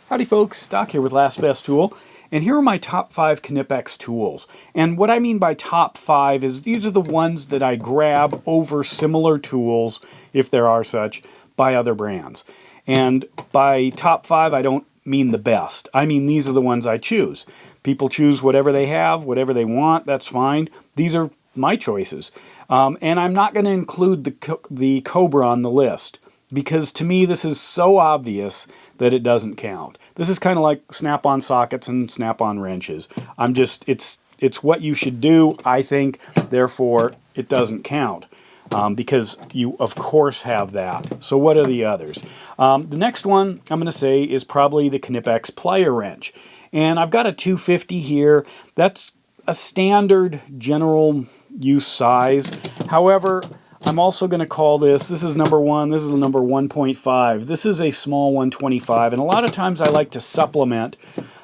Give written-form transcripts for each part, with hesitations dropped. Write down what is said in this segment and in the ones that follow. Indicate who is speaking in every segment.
Speaker 1: Howdy folks, Doc here with Last Best Tool, and here are my top 5 Knipex tools. And what I mean by top 5 is these are the ones that I grab over similar tools, if there are such, by other brands. And by top 5 I don't mean the best. I mean these are the ones I choose. People choose whatever they have, whatever they want, that's fine. These are my choices. And I'm not going to include the Cobra on the list, because to me this is so obvious that it doesn't count. This is kind of like snap-on sockets and snap-on wrenches. It's what you should do, I think, therefore it doesn't count. Because you of course have that. So what are the others? The next one I'm going to say is probably the Knipex plier wrench. And I've got a 250 here. That's a standard general use size. However, I'm also going to call this is number 1, this is number 1.5. This is a small 125, and a lot of times I like to supplement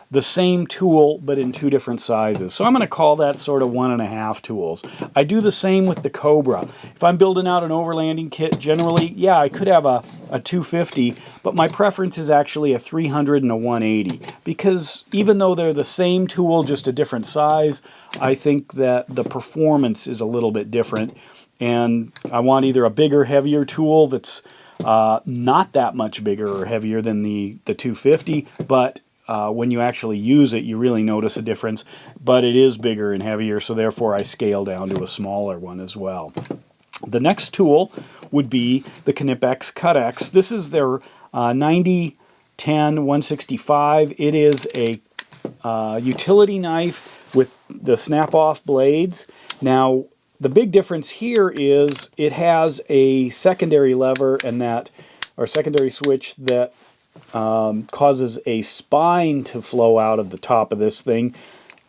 Speaker 1: the same tool but in 2 different sizes. So I'm going to call that sort of 1.5 tools. I do the same with the Cobra. If I'm building out an overlanding kit, generally, yeah, I could have a 250, but my preference is actually a 300 and a 180, because even though they're the same tool, just a different size, I think that the performance is a little bit different. And I want either a bigger, heavier tool that's not that much bigger or heavier than the 250, but when you actually use it, you really notice a difference. But it is bigger and heavier, so therefore I scale down to a smaller one as well. The next tool would be the Knipex Cut-X. This is their 9010 165. It is a utility knife with the snap-off blades. Now, the big difference here is it has a secondary lever or secondary switch that causes a spine to flow out of the top of this thing,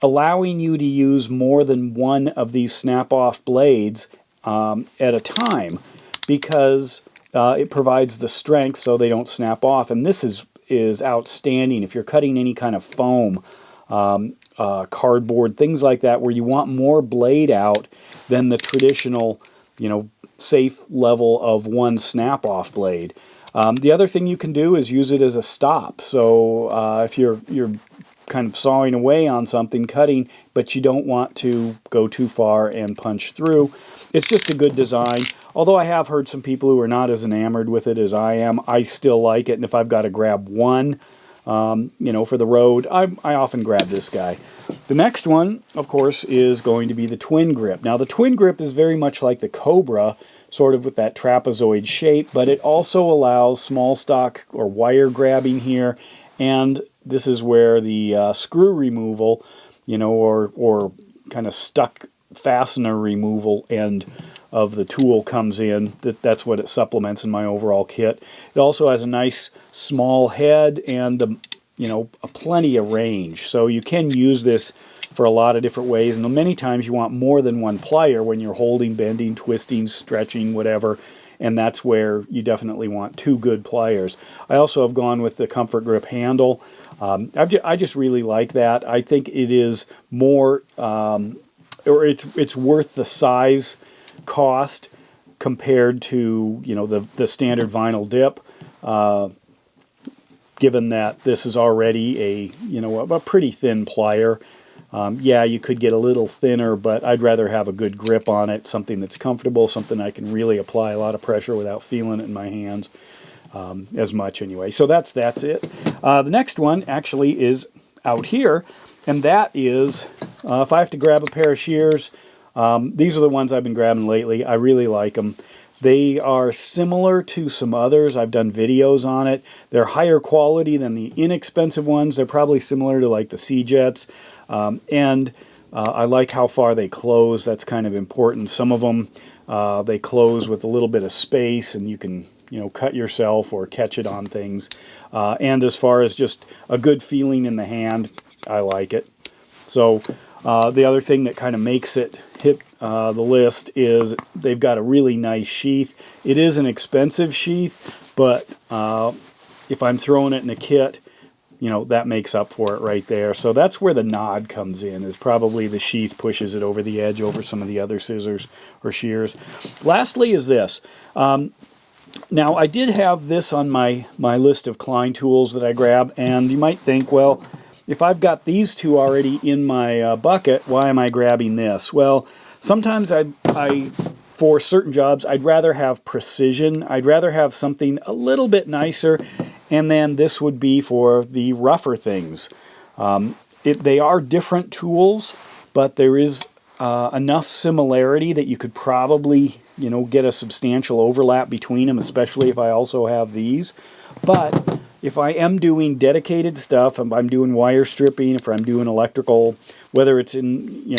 Speaker 1: allowing you to use more than one of these snap-off blades at a time, because it provides the strength so they don't snap off. And this is outstanding if you're cutting any kind of foam, cardboard, things like that, where you want more blade out than the traditional, safe level of one snap-off blade. The other thing you can do is use it as a stop. So if you're kind of sawing away on something, cutting, but you don't want to go too far and punch through, it's just a good design. Although I have heard some people who are not as enamored with it as I am, I still like it. And if I've got to grab one, for the road, I often grab this guy. The next one, of course, is going to be the twin grip. Now, the twin grip is very much like the Cobra, sort of with that trapezoid shape, but it also allows small stock or wire grabbing here, and this is where the screw removal, or kind of stuck fastener removal end of the tool comes in. That's what it supplements in my overall kit. It also has a nice small head and plenty of range, so you can use this for a lot of different ways. And many times you want more than one plier when you're holding, bending, twisting, stretching, whatever, and that's where you definitely want 2 good pliers. I also have gone with the Comfort Grip handle. I just really like that. I think it is more, or it's worth the size cost compared to the standard vinyl dip, given that this is already a pretty thin plier. Yeah, you could get a little thinner, but I'd rather have a good grip on it, something that's comfortable, something I can really apply a lot of pressure without feeling it in my hands as much anyway. So that's it. The next one actually is out here, and that is if I have to grab a pair of shears. These are the ones I've been grabbing lately. I really like them. They are similar to some others. I've done videos on it. They're higher quality than the inexpensive ones. They're probably similar to like the C-Jets. And I like how far they close. That's kind of important. Some of them, they close with a little bit of space, and you can cut yourself or catch it on things. And as far as just a good feeling in the hand, I like it. So the other thing that kind of makes it hit the list is they've got a really nice sheath. It is an expensive sheath, but if I'm throwing it in a kit, that makes up for it right there. So that's where the nod comes in, is probably the sheath pushes it over the edge over some of the other scissors or shears. Lastly is this. Now, I did have this on my list of Klein tools that I grab, and you might think, well, if I've got these two already in my bucket, why am I grabbing this? Well, sometimes for certain jobs, I'd rather have precision. I'd rather have something a little bit nicer, and then this would be for the rougher things. They are different tools, but there is enough similarity that you could probably, get a substantial overlap between them, especially if I also have these. But if I am doing dedicated stuff, if I'm doing wire stripping, if I'm doing electrical, whether it's in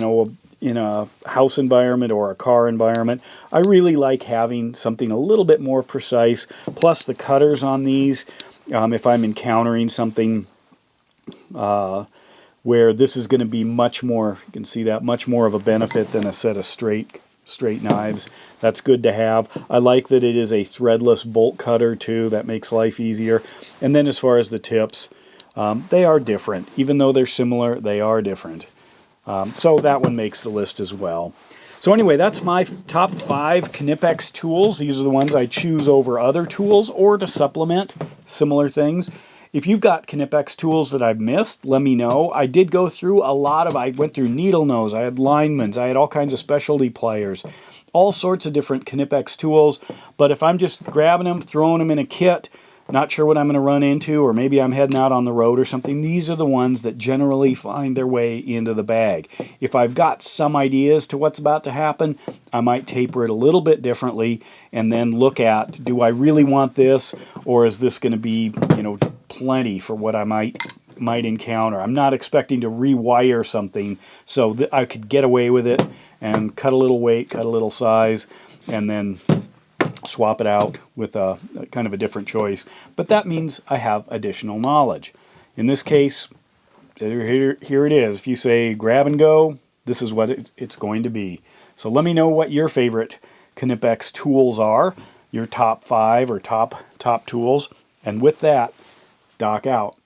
Speaker 1: a house environment or a car environment, I really like having something a little bit more precise. Plus the cutters on these, if I'm encountering something where this is going to be much more, you can see that, much more of a benefit than a set of straight knives. That's good to have. I like that it is a threadless bolt cutter too. That makes life easier. And then as far as the tips, they are different. Even though they're similar, they are different. So that one makes the list as well. So anyway, that's my top 5 Knipex tools. These are the ones I choose over other tools or to supplement similar things. If you've got Knipex tools that I've missed, let me know. I did go through I went through needle nose, I had linemen's, I had all kinds of specialty pliers, all sorts of different Knipex tools. But if I'm just grabbing them, throwing them in a kit, not sure what I'm going to run into, or maybe I'm heading out on the road or something, these are the ones that generally find their way into the bag. If I've got some ideas to what's about to happen, I might taper it a little bit differently and then look at, do I really want this, or is this going to be, plenty for what I might encounter. I'm not expecting to rewire something so that I could get away with it and cut a little weight, cut a little size, and then swap it out with a kind of a different choice. But that means I have additional knowledge. In this case, here it is. If you say grab and go, this is what it's going to be. So let me know what your favorite Knipex tools are, your top 5 or top tools. And with that, Doc out.